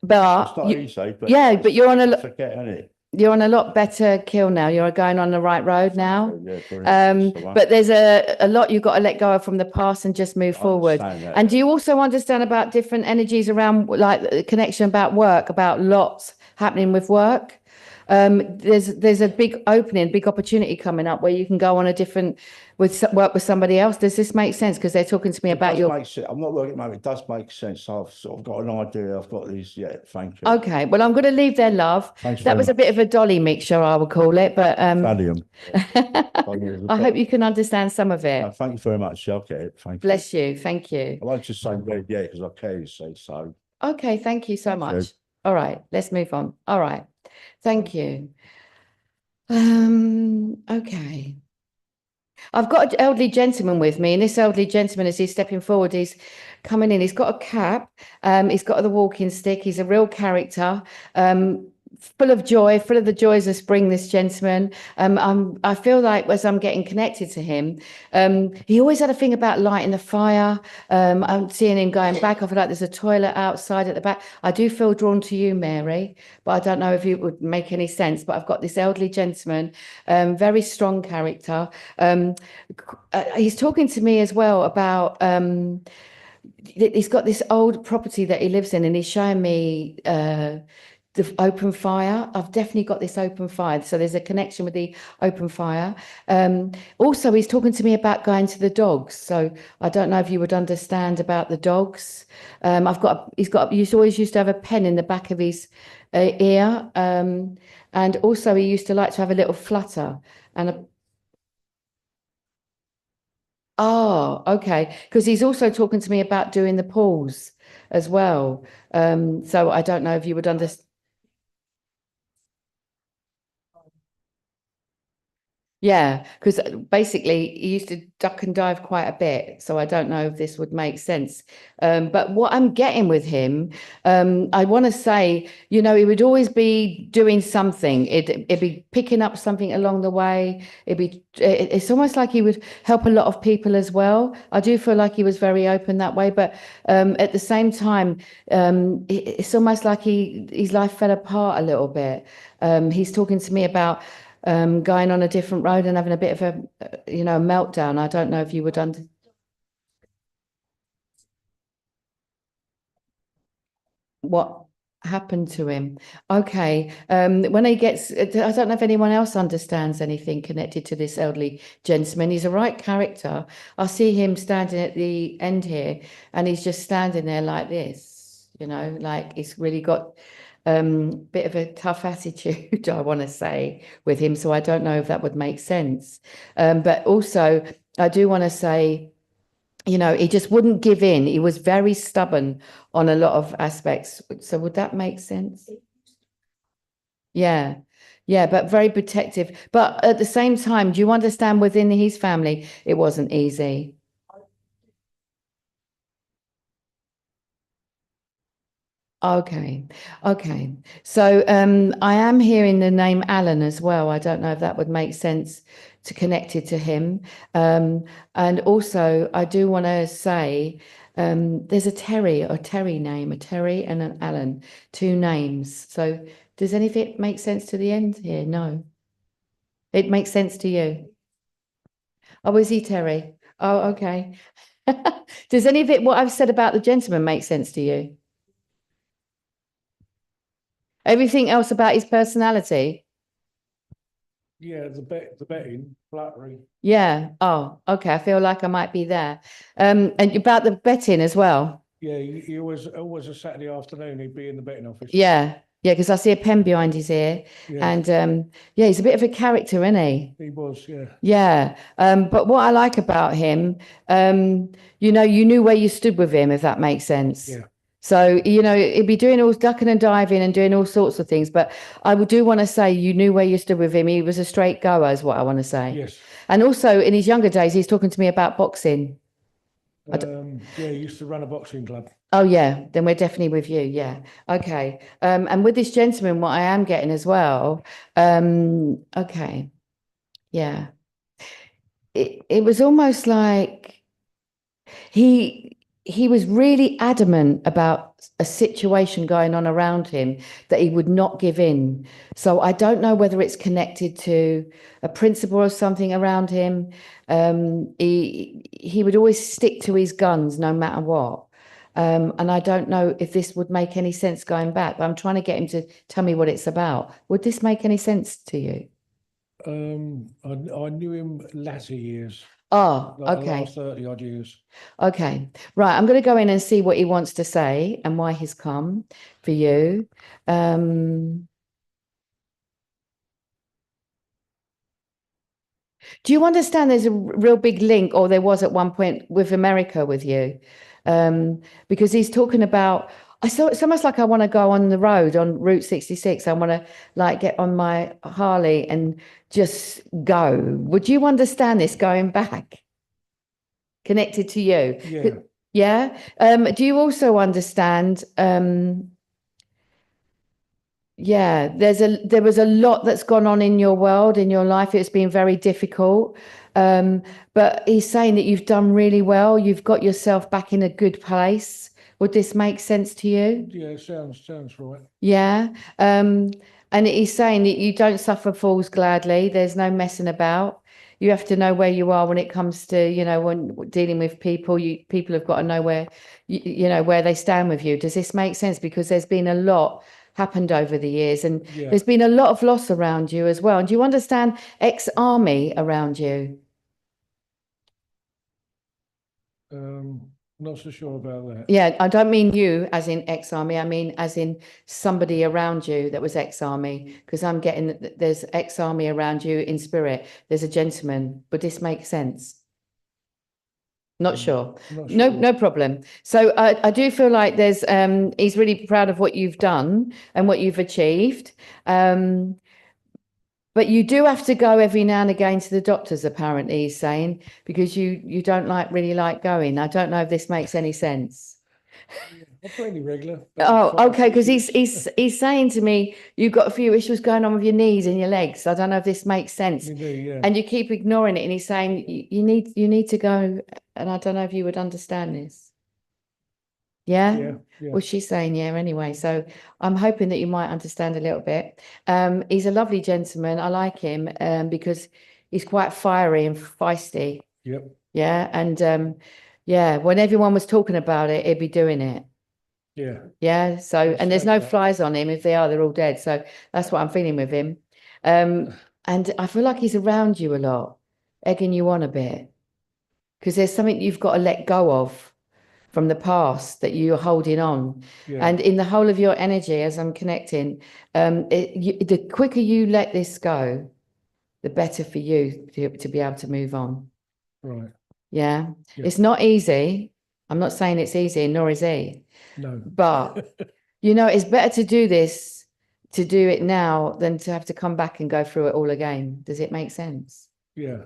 But it's not easy, but yeah, but you're on a forget, isn't it? you're on a lot better keel now. You're going on the right road now. Yeah, brilliant. That's the one. But there's a lot you've got to let go of from the past and just move I forward. understand that, And do you also understand about different energies around, like the connection about work, about lots happening with work? There's a big opening, big opportunity coming up where you can go on a different work with somebody else. Does this make sense? Because they're talking to me It about does your. make sense. I'm not working at the moment. It does make sense. I've sort of got an idea. I've got these. Yeah, thank you. Okay, well, I'm going to leave there, love. Thanks That very was a much. bit of a dolly mixture, I would call it, but Valium. I hope you can understand some of it. Thank you very much. Yeah, okay, thank you. Bless you. Thank you. I won't just say red, yeah, because I care, you see, so. Okay, thank you so Thank you. much. All right, let's move on. All right, thank you. Okay. I've got an elderly gentleman with me, and this elderly gentleman, as he's stepping forward, he's coming in. He's got a cap, he's got the walking stick. He's a real character, full of joy, full of the joys of spring. This gentleman, I feel like as I'm getting connected to him, he always had a thing about lighting the fire. I'm seeing him going back. I feel like there's a toilet outside at the back. I do feel drawn to you, Mary, but I don't know if it would make any sense. But I've got this elderly gentleman, very strong character. He's talking to me as well about he's got this old property that he lives in, and he's showing me the open fire. I've definitely got this open fire, so there's a connection with the open fire. Also, he's talking to me about going to the dogs, so I don't know if you would understand about the dogs. He always used to have a pen in the back of his ear, and also he used to like to have a little flutter and a. Oh, okay. Because he's also talking to me about doing the pools as well. So I don't know if you would understand. Yeah, because basically he used to duck and dive quite a bit. So I don't know if this would make sense. But what I'm getting with him, I want to say, he would always be doing something. It'd be picking up something along the way. It's almost like he would help a lot of people as well. I do feel like he was very open that way. But at the same time, it's almost like his life fell apart a little bit. He's talking to me about going on a different road and having a bit of a, meltdown. I don't know if you would what happened to him. Okay. When he gets, I don't know if anyone else understands anything connected to this elderly gentleman. He's a right character. I see him standing at the end here, and he's just standing there like this, like he's really got bit of a tough attitude, I want to say, with him. So I don't know if that would make sense. But also, I do want to say, he just wouldn't give in. He was very stubborn on a lot of aspects. So would that make sense? Yeah. Yeah, but very protective. But at the same time, do you understand within his family, it wasn't easy? Okay. So I am hearing the name Alan as well. I don't know if that would make sense to connect it to him. And also, I do want to say there's a Terry name, a Terry and an Alan, two names. So does anything make sense to the end here? No. It makes sense to you. Oh, is he Terry? Oh, okay. Does any of it, what I've said about the gentleman, make sense to you? Everything else about his personality? Yeah, the betting, flattery. Yeah. Oh, okay. I feel like I might be there. And about the betting as well. Yeah, he always a Saturday afternoon, he'd be in the betting office. Yeah. Yeah, because I see a pen behind his ear. Yeah. And yeah, he's a bit of a character, isn't he? He was, yeah. Yeah. But what I like about him, you knew where you stood with him, if that makes sense. Yeah. So, he'd be doing all ducking and diving and doing all sorts of things. But I do want to say you knew where you stood with him. He was a straight goer, is what I want to say. Yes. And also in his younger days, he's talking to me about boxing. Yeah, he used to run a boxing club. Oh, yeah. Then we're definitely with you. Yeah. Okay. And with this gentleman, what I am getting as well. Okay. Yeah. It was almost like he he was really adamant about a situation going on around him that he would not give in. So I don't know whether it's connected to a principle or something around him. He would always stick to his guns no matter what. And I don't know if this would make any sense going back, but I'm trying to get him to tell me what it's about. Would this make any sense to you? I knew him latter years, Oh, like the okay. last 30 odd years. Okay, right. I'm going to go in and see what he wants to say and why he's come for you. Do you understand there's a real big link, or there was at one point, with America with you? Because he's talking about, I saw it's almost like I want to go on the road on Route 66. I want to like get on my Harley and just go. Would you understand this going back? Connected to you? Yeah. Yeah. Do you also understand? Yeah, there was a lot that's gone on in your world, in your life. It's been very difficult. But he's saying that you've done really well. You've got yourself back in a good place. Would this make sense to you? Yeah, sounds right. Yeah. And he's saying that you don't suffer fools gladly. There's no messing about. You have to know where you are when it comes to, when dealing with people. People have got to know where, where they stand with you. Does this make sense? Because there's been a lot happened over the years, and Yeah. there's been a lot of loss around you as well. And do you understand ex-army around you? Not so sure about that. Yeah, I don't mean you as in ex-army. I mean as in somebody around you that was ex-army, because I'm getting that there's ex-army around you in spirit. There's a gentleman. Would this make sense? Not sure. Not No, sure. no problem. So I do feel like there's he's really proud of what you've done and what you've achieved. But you do have to go every now and again to the doctors, apparently, he's saying, because you don't really like going. I don't know if this makes any sense. Not pretty regular. Oh, 5, okay, because 6 he's saying to me, you've got a few issues going on with your knees and your legs. I don't know if this makes sense. You do, yeah. And you keep ignoring it, and he's saying you need to go, and I don't know if you would understand this. Yeah? Yeah. Well, she's saying yeah anyway. So I'm hoping that you might understand a little bit. He's a lovely gentleman. I like him because he's quite fiery and feisty. Yep. Yeah. And yeah, when everyone was talking about it, he'd be doing it. Yeah. Yeah. So, I've and there's said no that. flies on him. If they are, they're all dead. So that's what I'm feeling with him. And I feel like he's around you a lot, egging you on a bit, because there's something you've got to let go of from the past that you're holding on. Yeah. And in the whole of your energy, as I'm connecting, the quicker you let this go, the better for you to be able to move on. Right. Yeah. Yeah. It's not easy. I'm not saying it's easy, nor is he. No. But, it's better to do it now than to have to come back and go through it all again. Does it make sense? Yeah.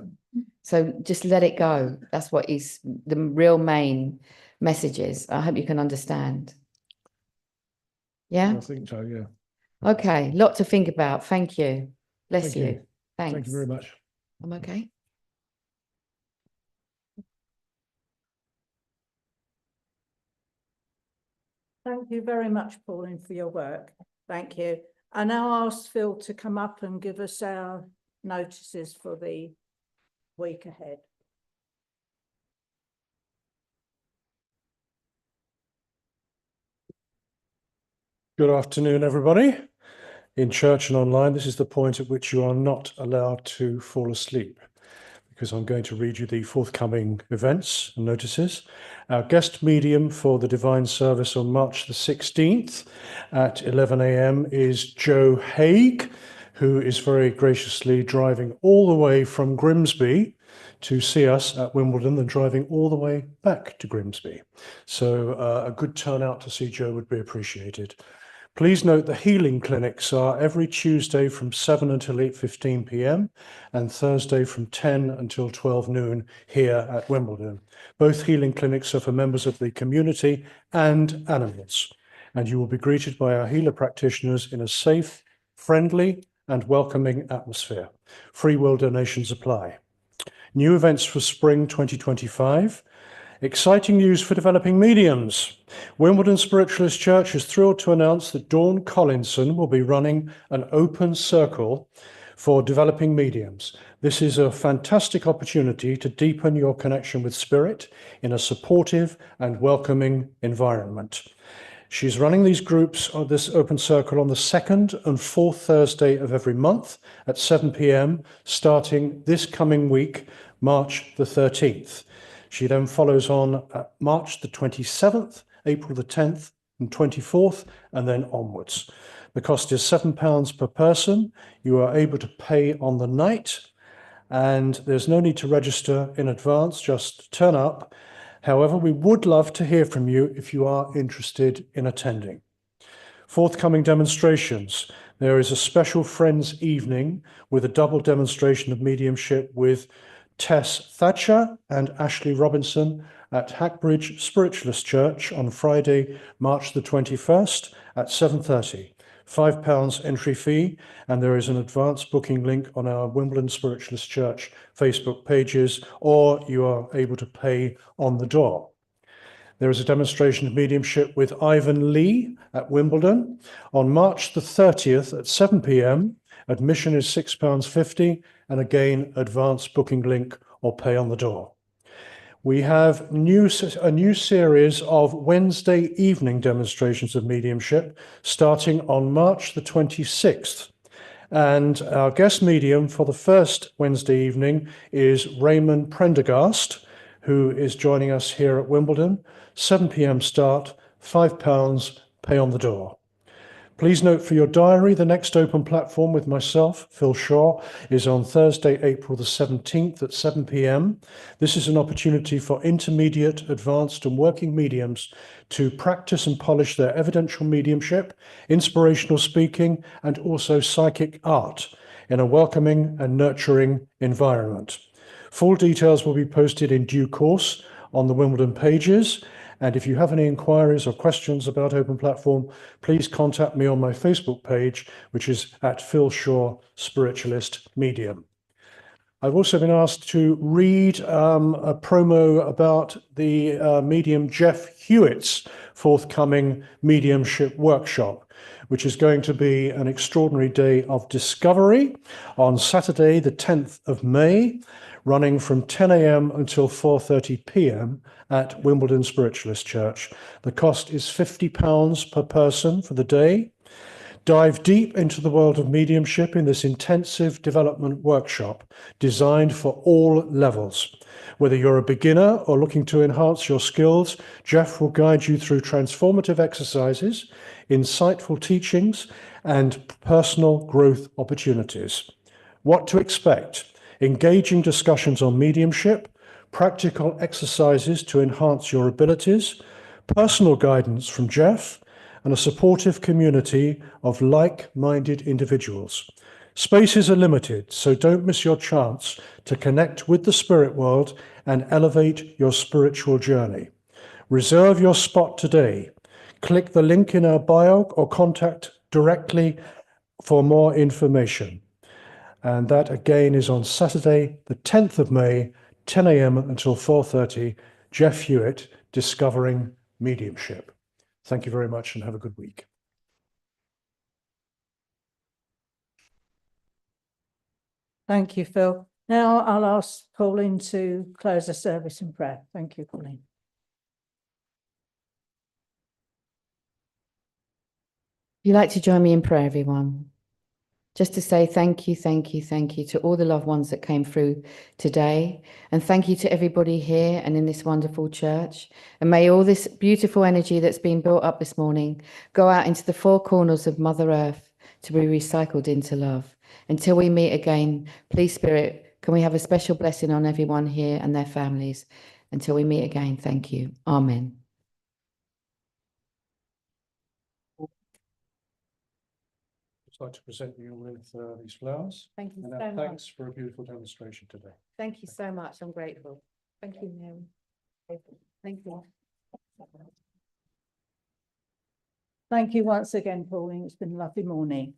So just let it go. That's what the real main message is. I hope you can understand. Yeah. I think so, yeah. Okay. Lot to think about. Thank you. Bless Thank you. you. Thanks. Thank you very much. I'm okay. Thank you very much, Pauline, for your work. Thank you. I now ask Phil to come up and give us our notices for the week ahead. Good afternoon, everybody. In church and online, this is the point at which you are not allowed to fall asleep, because I'm going to read you the forthcoming events and notices. Our guest medium for the Divine Service on March the 16th at 11 a.m. is Joe Haig, who is very graciously driving all the way from Grimsby to see us at Wimbledon and driving all the way back to Grimsby. So a good turnout to see Joe would be appreciated. Please note the healing clinics are every Tuesday from 7 until 8:15 p.m. and Thursday from 10 until 12 noon here at Wimbledon. Both healing clinics are for members of the community and animals, and you will be greeted by our healer practitioners in a safe, friendly and welcoming atmosphere. Free will donations apply. New events for spring 2025. Exciting news for developing mediums. Wimbledon Spiritualist Church is thrilled to announce that Dawn Collinson will be running an open circle for developing mediums. This is a fantastic opportunity to deepen your connection with Spirit in a supportive and welcoming environment. She's running these groups on this open circle on the 2nd and 4th Thursday of every month at 7 p.m, starting this coming week, March the 13th. She then follows on March the 27th, April the 10th and 24th, and then onwards. The cost is £7 per person. You are able to pay on the night, and there's no need to register in advance, just turn up. However, we would love to hear from you if you are interested in attending. Forthcoming demonstrations. There is a special Friends evening with a double demonstration of mediumship with Tess Thatcher and Ashley Robinson at Hackbridge Spiritualist Church on Friday, March the 21st at 7:30. £5 entry fee, and there is an advance booking link on our Wimbledon Spiritualist Church Facebook pages, or you are able to pay on the door. There is a demonstration of mediumship with Ivan Lee at Wimbledon on March the 30th at 7 p.m. Admission is £6.50, and again, advance booking link or pay on the door. We have a new series of Wednesday evening demonstrations of mediumship starting on March the 26th. And our guest medium for the first Wednesday evening is Raymond Prendergast, who is joining us here at Wimbledon. 7 p.m. start, £5, pay on the door. Please note for your diary, the next open platform with myself, Phil Shaw, is on Thursday, April the 17th at 7 p.m. This is an opportunity for intermediate, advanced and working mediums to practice and polish their evidential mediumship, inspirational speaking, and also psychic art in a welcoming and nurturing environment. Full details will be posted in due course on the Wimbledon pages. And if you have any inquiries or questions about Open Platform, please contact me on my Facebook page, which is at Phil Shaw Spiritualist Medium. I've also been asked to read a promo about the medium Jeff Hewitt's forthcoming mediumship workshop, which is going to be an extraordinary day of discovery on Saturday, the 10th of May, running from 10 a.m. until 4:30 p.m. at Wimbledon Spiritualist Church. The cost is £50 per person for the day. Dive deep into the world of mediumship in this intensive development workshop designed for all levels. Whether you're a beginner or looking to enhance your skills, Jeff will guide you through transformative exercises, insightful teachings, and personal growth opportunities. What to expect? Engaging discussions on mediumship, practical exercises to enhance your abilities, personal guidance from Jeff, and a supportive community of like-minded individuals. Spaces are limited, so don't miss your chance to connect with the spirit world and elevate your spiritual journey. Reserve your spot today. Click the link in our bio or contact directly for more information. And that again is on Saturday, the 10th of May, 10 a.m. until 4:30, Jeff Hewitt, Discovering Mediumship. Thank you very much and have a good week. Thank you, Phil. Now I'll ask Pauline to close the service in prayer. Thank you, Pauline. If you'd like to join me in prayer, everyone, just to say thank you to all the loved ones that came through today. And thank you to everybody here and in this wonderful church. And may all this beautiful energy that's been built up this morning go out into the four corners of Mother Earth to be recycled into love. Until we meet again, please, Spirit, can we have a special blessing on everyone here and their families? Until we meet again, thank you. Amen. I'd like to present you with these flowers. Thank you And so our much. thanks for a beautiful demonstration today. Thank you so much. I'm grateful. Thank you, Mary. Thank you. Thank you once again, Pauline. It's been a lovely morning.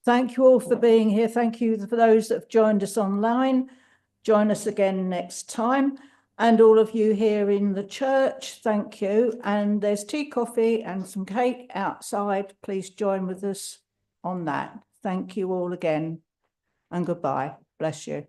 Thank you all for being here. Thank you for those that have joined us online. Join us again next time. And all of you here in the church, thank you. And there's tea, coffee and some cake outside. Please join with us on that. Thank you all again and goodbye. Bless you.